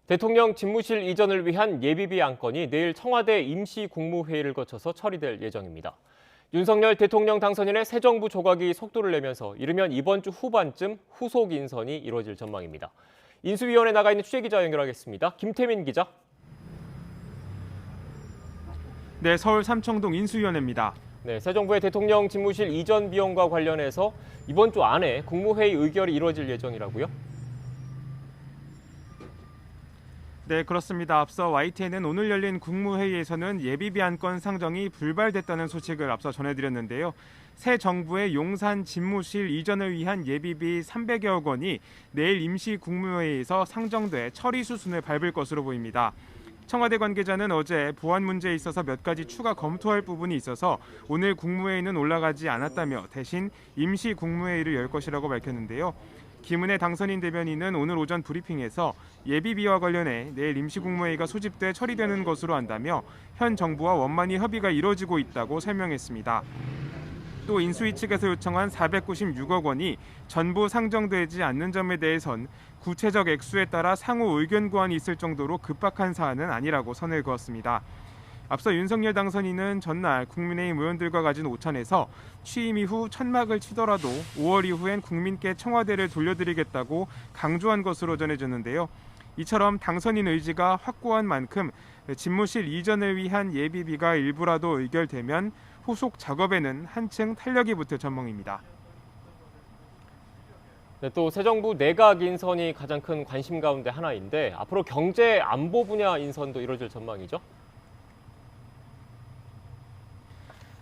대통령 집무실 이전을 위한 예비비 안건이 내일 청와대 임시국무회의를 거쳐서 처리될 예정입니다. 윤석열 대통령 당선인의 새 정부 조각이 속도를 내면서 이르면 이번 주 후반쯤 후속 인선이 이루어질 전망입니다. 인수위원회 나가 있는 취재기자 연결하겠습니다. 김태민 기자. 네, 서울 삼청동 인수위원회입니다. 네, 새 정부의 대통령 집무실 이전 비용과 관련해서 이번 주 안에 국무회의 의결이 이루어질 예정이라고요? 네, 그렇습니다. 앞서 YTN은 오늘 열린 국무회의에서는 예비비 안건 상정이 불발됐다는 소식을 앞서 전해드렸는데요. 새 정부의 용산 집무실 이전을 위한 예비비 300여억 원이 내일 임시국무회의에서 상정돼 처리 수순을 밟을 것으로 보입니다. 청와대 관계자는 어제 보안 문제에 있어서 몇 가지 추가 검토할 부분이 있어서 오늘 국무회의는 올라가지 않았다며 대신 임시국무회의를 열 것이라고 밝혔는데요. 김은혜 당선인 대변인은 오늘 오전 브리핑에서 예비비와 관련해 내일 임시국무회의가 소집돼 처리되는 것으로 안다며 현 정부와 원만히 협의가 이뤄지고 있다고 설명했습니다. 또 인수위 측에서 요청한 496억 원이 전부 상정되지 않는 점에 대해선 구체적 액수에 따라 상호 의견 구환이 있을 정도로 급박한 사안은 아니라고 선을 그었습니다. 앞서 윤석열 당선인은 전날 국민의힘 의원들과 가진 오찬에서 취임 이후 천막을 치더라도 5월 이후엔 국민께 청와대를 돌려드리겠다고 강조한 것으로 전해졌는데요. 이처럼 당선인 의지가 확고한 만큼 집무실 이전을 위한 예비비가 일부라도 의결되면 후속 작업에는 한층 탄력이 붙을 전망입니다. 네, 또 새 정부 내각 인선이 가장 큰 관심 가운데 하나인데 앞으로 경제 안보 분야 인선도 이루어질 전망이죠?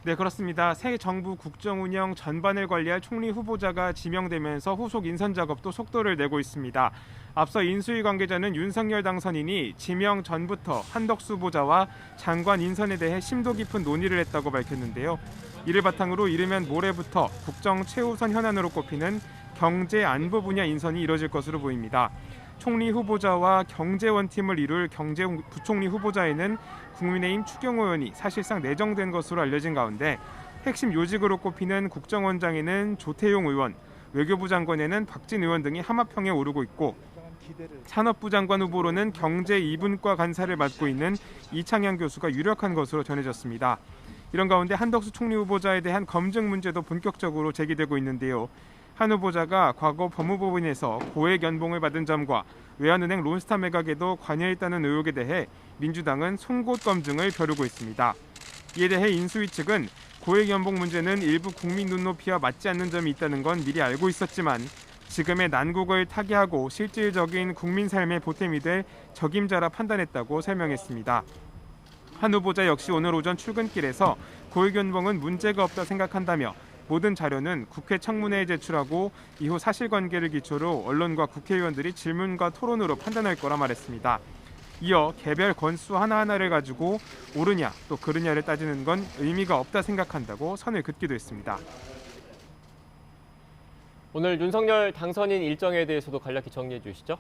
네, 그렇습니다. 새 정부 국정 운영 전반을 관리할 총리 후보자가 지명되면서 후속 인선 작업도 속도를 내고 있습니다. 앞서 인수위 관계자는 윤석열 당선인이 지명 전부터 한덕수 후보자와 장관 인선에 대해 심도 깊은 논의를 했다고 밝혔는데요. 이를 바탕으로 이르면 모레부터 국정 최우선 현안으로 꼽히는 경제 안보 분야 인선이 이뤄질 것으로 보입니다. 총리 후보자와 경제원팀을 이룰 경제부총리 후보자에는 국민의힘 추경호 의원이 사실상 내정된 것으로 알려진 가운데 핵심 요직으로 꼽히는 국정원장에는 조태용 의원, 외교부 장관에는 박진 의원 등이 하마평에 오르고 있고 산업부 장관 후보로는 경제 2분과 간사를 맡고 있는 이창양 교수가 유력한 것으로 전해졌습니다. 이런 가운데 한덕수 총리 후보자에 대한 검증 문제도 본격적으로 제기되고 있는데요. 한 후보자가 과거 법무법인에서 고액 연봉을 받은 점과 외환은행 론스타 매각에도 관여했다는 의혹에 대해 민주당은 송곳 검증을 벼르고 있습니다. 이에 대해 인수위 측은 고액 연봉 문제는 일부 국민 눈높이와 맞지 않는 점이 있다는 건 미리 알고 있었지만 지금의 난국을 타개하고 실질적인 국민 삶의 보탬이 될 적임자라 판단했다고 설명했습니다. 한 후보자 역시 오늘 오전 출근길에서 고액 연봉은 문제가 없다 생각한다며 모든 자료는 국회 청문회에 제출하고 이후 사실관계를 기초로 언론과 국회의원들이 질문과 토론으로 판단할 거라 말했습니다. 이어 개별 건수 하나하나를 가지고 옳으냐 또 그르냐를 따지는 건 의미가 없다 생각한다고 선을 긋기도 했습니다. 오늘 윤석열 당선인 일정에 대해서도 간략히 정리해 주시죠.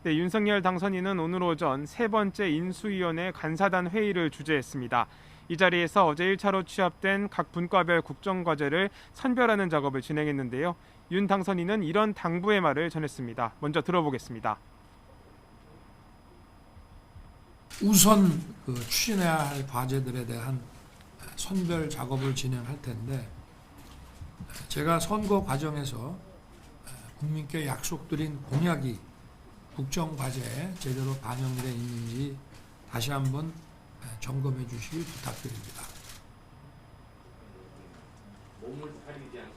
네, 윤석열 당선인은 오늘 오전 세 번째 인수위원회 간사단 회의를 주재했습니다. 이 자리에서 어제 1차로 취합된 각 분과별 국정과제를 선별하는 작업을 진행했는데요. 윤 당선인은 이런 당부의 말을 전했습니다. 먼저 들어보겠습니다. 우선 추진해야 할 과제들에 대한 선별 작업을 진행할 텐데 제가 선거 과정에서 국민께 약속드린 공약이 국정과제에 제대로 반영되어 있는지 다시 한번 점검해 주시기 부탁드립니다.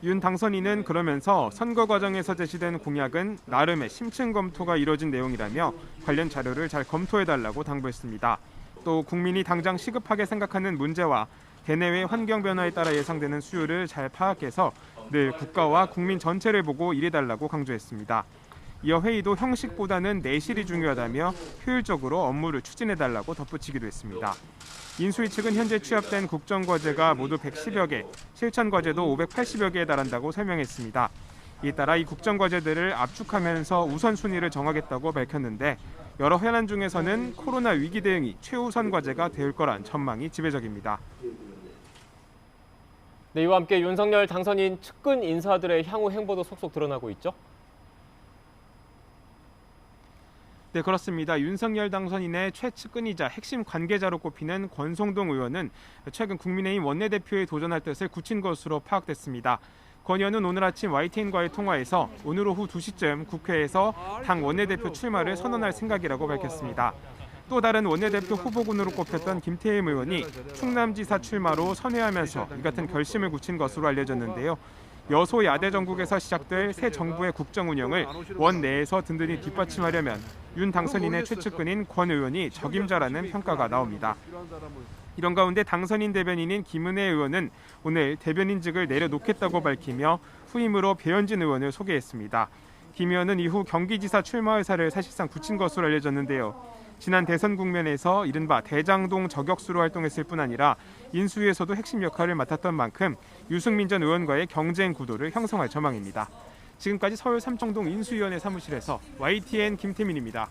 윤 당선인은 그러면서 선거 과정에서 제시된 공약은 나름의 심층 검토가 이뤄진 내용이라며 관련 자료를 잘 검토해달라고 당부했습니다. 또 국민이 당장 시급하게 생각하는 문제와 대내외 환경 변화에 따라 예상되는 수요를 잘 파악해서 늘 국가와 국민 전체를 보고 일해달라고 강조했습니다. 이어 회의도 형식보다는 내실이 중요하다며 효율적으로 업무를 추진해달라고 덧붙이기도 했습니다. 인수위 측은 현재 취합된 국정과제가 모두 110여 개, 실천과제도 580여 개에 달한다고 설명했습니다. 이에 따라 이 국정과제들을 압축하면서 우선순위를 정하겠다고 밝혔는데 여러 현안 중에서는 코로나 위기 대응이 최우선 과제가 될 거란 전망이 지배적입니다. 네, 이와 함께 윤석열 당선인 측근 인사들의 향후 행보도 속속 드러나고 있죠. 네, 그렇습니다. 윤석열 당선인의 최측근이자 핵심 관계자로 꼽히는 권성동 의원은 최근 국민의힘 원내대표에 도전할 뜻을 굳힌 것으로 파악됐습니다. 권 의원은 오늘 아침 YTN과의 통화에서 오늘 오후 2시쯤 국회에서 당 원내대표 출마를 선언할 생각이라고 밝혔습니다. 또 다른 원내대표 후보군으로 꼽혔던 김태흠 의원이 충남지사 출마로 선회하면서 이 같은 결심을 굳힌 것으로 알려졌는데요. 여소야대 정국에서 시작될 새 정부의 국정 운영을 원 내에서 든든히 뒷받침하려면 윤 당선인의 최측근인 권 의원이 적임자라는 평가가 나옵니다. 이런 가운데 당선인 대변인인 김은혜 의원은 오늘 대변인직을 내려놓겠다고 밝히며 후임으로 배현진 의원을 소개했습니다. 김 의원은 이후 경기지사 출마 의사를 사실상 굳힌 것으로 알려졌는데요. 지난 대선 국면에서 이른바 대장동 저격수로 활동했을 뿐 아니라 인수위에서도 핵심 역할을 맡았던 만큼 유승민 전 의원과의 경쟁 구도를 형성할 전망입니다. 지금까지 서울 삼청동 인수위원회 사무실에서 YTN 김태민입니다.